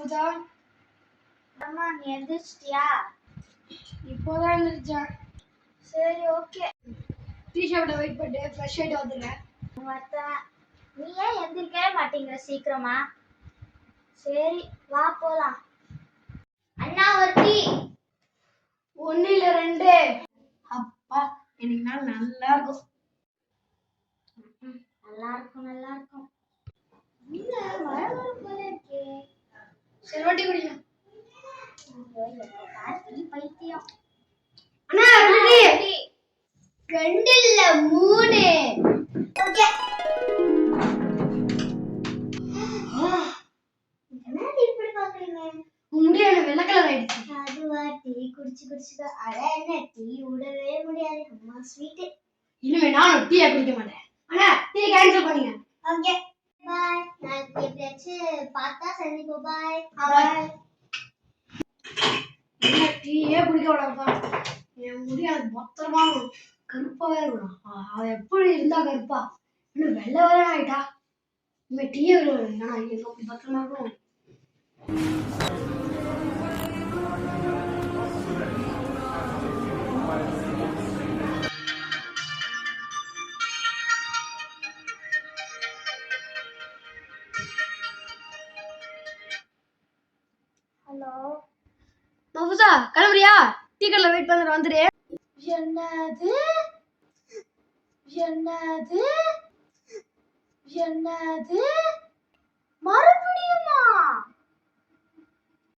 மகுதா. அம்மா நீ எந்திரிச்சிட்டியா? இப்போதான் எந்திரிச்சேன். சரி ஓகே. டீ ஷர்ட்டை வெயிட் பண்ணிட்டு ஃப்ரெஷ் ஆகிட்டு வந்துடுறேன். நீ ஏன் எந்திரிக்கவே மாட்டேங்கிற சீக்கிரமா? சரி வா போலாம். அண்ணா ஒரு டீ. 1 இல்ல 2. அப்பா இன்னைக்கு நாள் நல்லா இருக்கும். நல்லா இருக்கும் நல்லா இருக்கும். இல்ல மழை வரும் போல இருக்கே. சரி வண்டி குடிக்கலாம். பைத்தியம். அண்ணா 2 இல்ல 3. ஓகே. என்ன இப்படி பாக்குறீங்க? முடியாது, வெள்ளை கலர் ஆயிடுச்சு. அதுவா டீ குடிச்சு அட என்ன டீ விடவே முடியாது. அம்மா ஸ்வீட். இனிமே நானும் டீயை குடிக்க மாட்டேன். அண்ணா டீ கேன்சல் பண்ணுங்க. Okay bye. நான் எப்பயாச்சும் பார்த்தா சந்திப்போம். பாய் பாய். என்ன டீயே குடிக்க விடாப்பா. என் முடி அது பத்திரமா கருப்பாவே இருக்கணும். அது எப்படி இருந்தா கருப்பா இன்னும் வெள்ளை வேற ஆயிட்டா. இனிமே டீயே விடுவேன். ஆனா எங்க பத்திரமா இருக்கும். ஹலோ மஃபூசா கிளம்புறியா? டீ கடையில வெயிட் பண்ணுற வந்துடு. என்னது என்னது என்னது மறுபடியும்